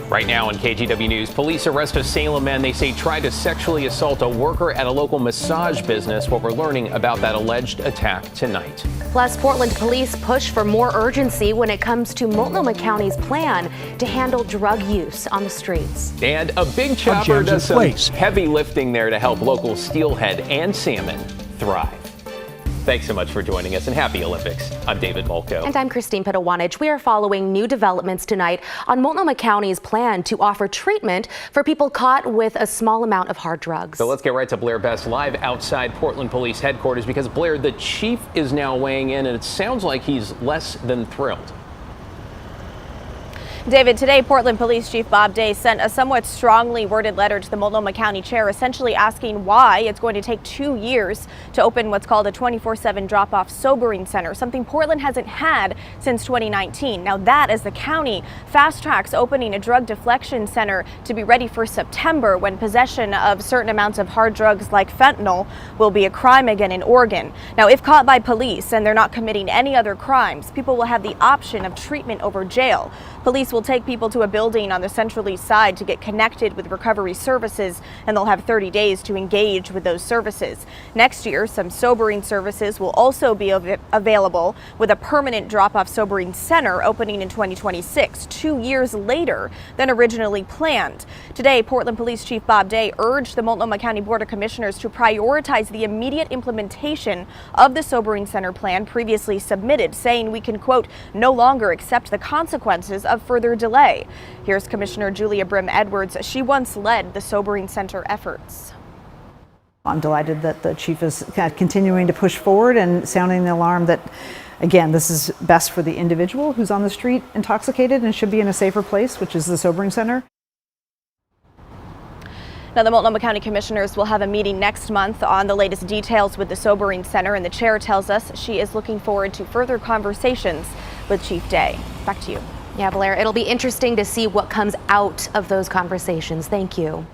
Right now in KGW News, police arrest a Salem man they say tried to sexually assault a worker at a local massage business. What we're learning about that alleged attack tonight. Plus, Portland police push for more urgency when it comes to Multnomah County's plan to handle drug use on the streets. And a big chopper does some heavy lifting there to help local steelhead and salmon thrive. Thanks so much for joining us and happy Olympics. I'm David Molko. And I'm Christine Petawanich. We are following new developments tonight on Multnomah County's plan to offer treatment for people caught with a small amount of hard drugs. So let's get right to Blair Best live outside Portland Police headquarters because Blair, the chief is now weighing in and it sounds like he's less than thrilled. David, today Portland Police Chief Bob Day sent a somewhat strongly worded letter to the Multnomah County Chair, essentially asking why it's going to take 2 years to open what's called a 24/7 drop-off sobering center, something Portland hasn't had since 2019. Now that as the county fast-tracks opening a drug deflection center to be ready for September, when possession of certain amounts of hard drugs like fentanyl will be a crime again in Oregon. Now, if caught by police and they're not committing any other crimes, people will have the option of treatment over jail. Police will take people to a building on the Central East Side to get connected with recovery services, and they'll have 30 days to engage with those services. Next year, some sobering services will also be available, with a permanent drop-off sobering center opening in 2026, 2 years later than originally planned. Today, Portland Police Chief Bob Day urged the Multnomah County Board of Commissioners to prioritize the immediate implementation of the sobering center plan previously submitted, saying we can, quote, no longer accept the consequences of further delay. Here's Commissioner Julia Brim Edwards. She once led the sobering center efforts. I'm delighted that the chief is continuing to push forward and sounding the alarm that, again, this is best for the individual who's on the street intoxicated and should be in a safer place, which is the sobering center. Now, the Multnomah County Commissioners will have a meeting next month on the latest details with the sobering center, and the chair tells us she is looking forward to further conversations with Chief Day. Back to you. Yeah, Blair, it'll be interesting to see what comes out of those conversations. Thank you.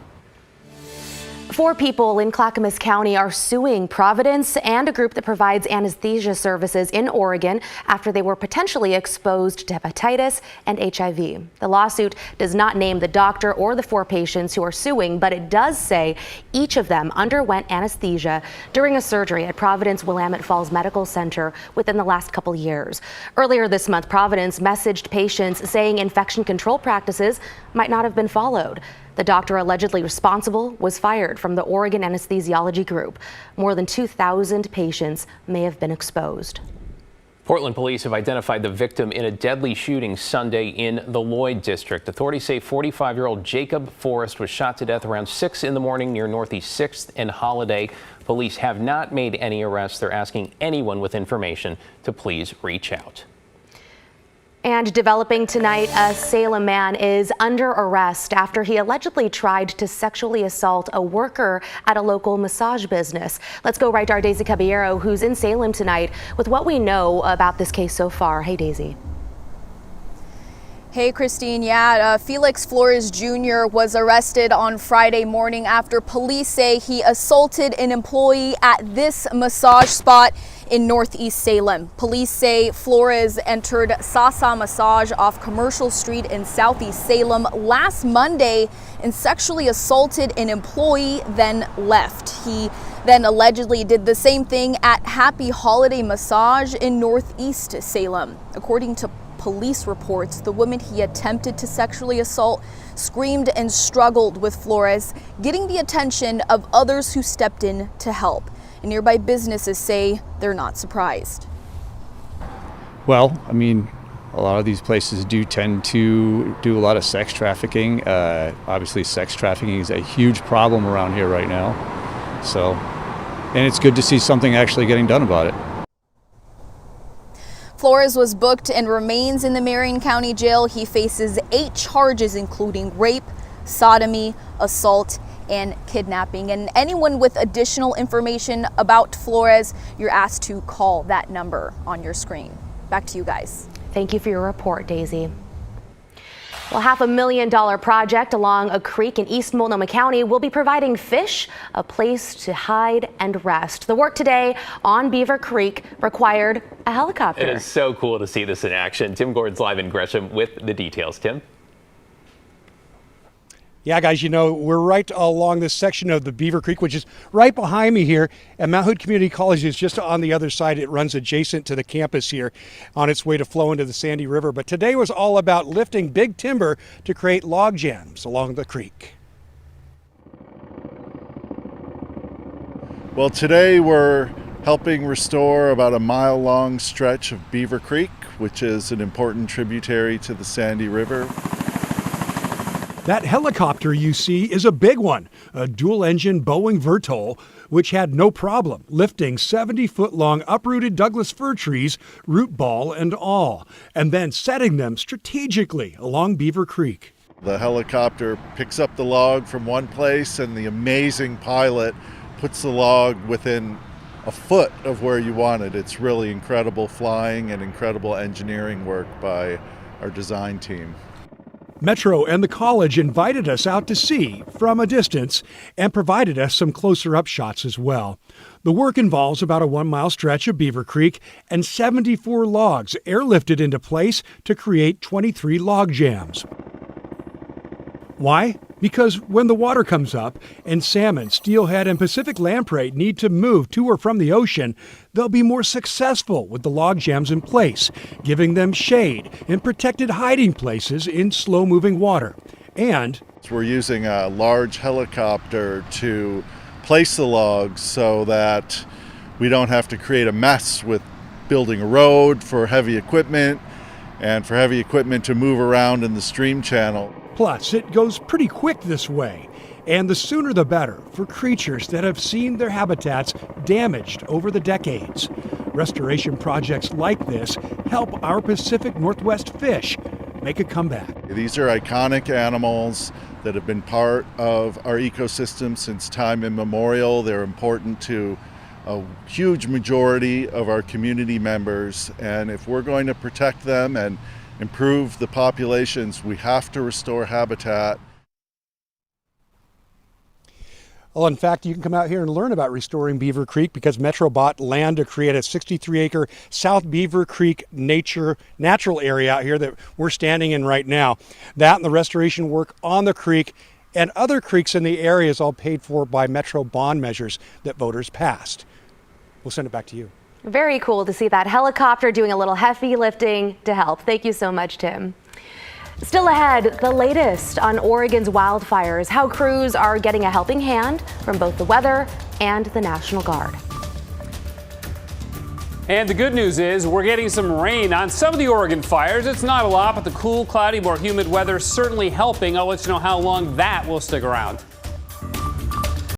4 people in Clackamas County are suing Providence and a group that provides anesthesia services in Oregon after they were potentially exposed to hepatitis and HIV. The lawsuit does not name the doctor or the 4 patients who are suing, but it does say each of them underwent anesthesia during a surgery at Providence Willamette Falls Medical Center within the last couple years. Earlier this month, Providence messaged patients saying infection control practices might not have been followed. The doctor allegedly responsible was fired from the Oregon Anesthesiology Group. More than 2,000 patients may have been exposed. Portland police have identified the victim in a deadly shooting Sunday in the Lloyd district. Authorities say 45-year-old Jacob Forrest was shot to death around 6 in the morning near Northeast 6th and Holiday. Police have not made any arrests. They're asking anyone with information to please reach out. And developing tonight, a Salem man is under arrest after he allegedly tried to sexually assault a worker at a local massage business. Let's go right to our Daisy Caballero, who's in Salem tonight, with what we know about this case so far. Hey, Daisy. Hey, Christine. Yeah, Felix Flores Jr. was arrested on Friday morning after police say he assaulted an employee at this massage spot in Northeast Salem. Police say Flores entered Sasa Massage off Commercial Street in Southeast Salem last Monday and sexually assaulted an employee, then left. He then allegedly did the same thing at Happy Holiday Massage in Northeast Salem. According to police reports, the woman he attempted to sexually assault screamed and struggled with Flores, getting the attention of others who stepped in to help. And nearby businesses say they're not surprised. Well, I mean, a lot of these places do tend to do a lot of sex trafficking. Obviously, sex trafficking is a huge problem around here right now. So, and it's good to see something actually getting done about it. Flores was booked and remains in the Marion County Jail. He faces 8 charges, including rape, sodomy, assault, and kidnapping. And anyone with additional information about Flores, you're asked to call that number on your screen. Back to you guys. Thank you for your report, Daisy. Well, $500,000 project along a creek in East Multnomah County will be providing fish a place to hide and rest. The work today on Beaver Creek required a helicopter. It is so cool to see this in action. Tim Gordon's live in Gresham with the details. Tim? Yeah, guys, you know, we're right along this section of the Beaver Creek, which is right behind me here. And Mount Hood Community College is just on the other side. It runs adjacent to the campus here on its way to flow into the Sandy River. But today was all about lifting big timber to create log jams along the creek. Well, today we're helping restore about a mile-long stretch of Beaver Creek, which is an important tributary to the Sandy River. That helicopter you see is a big one, a dual-engine Boeing Vertol, which had no problem lifting 70-foot-long uprooted Douglas fir trees, root ball and all, and then setting them strategically along Beaver Creek. The helicopter picks up the log from one place, and the amazing pilot puts the log within a foot of where you want it. It's really incredible flying and incredible engineering work by our design team. Metro and the college invited us out to see from a distance and provided us some closer-up shots as well. The work involves about a 1-mile stretch of Beaver Creek and 74 logs airlifted into place to create 23 log jams. Why? Because when the water comes up and salmon, steelhead, and Pacific lamprey need to move to or from the ocean, they'll be more successful with the log jams in place, giving them shade and protected hiding places in slow-moving water. And we're using a large helicopter to place the logs so that we don't have to create a mess with building a road for heavy equipment and for heavy equipment to move around in the stream channel. plus, it goes pretty quick this way. And the sooner the better for creatures that have seen their habitats damaged over the decades. Restoration projects like this help our Pacific Northwest fish make a comeback. These are iconic animals that have been part of our ecosystem since time immemorial. They're important to a huge majority of our community members, and if we're going to protect them and improve the populations, we have to restore habitat. Well, in fact, you can come out here and learn about restoring Beaver Creek because Metro bought land to create a 63-acre South Beaver Creek natural area out here that we're standing in right now. That and the restoration work on the creek and other creeks in the area is all paid for by Metro bond measures that voters passed. We'll send it back to you. Very cool to see that helicopter doing a little heavy lifting to help. Thank you so much, Tim. Still ahead, the latest on Oregon's wildfires, how crews are getting a helping hand from both the weather and the National Guard. And the good news is we're getting some rain on some of the Oregon fires. It's not a lot, but the cool, cloudy, more humid weather certainly helping. I'll let you know how long that will stick around.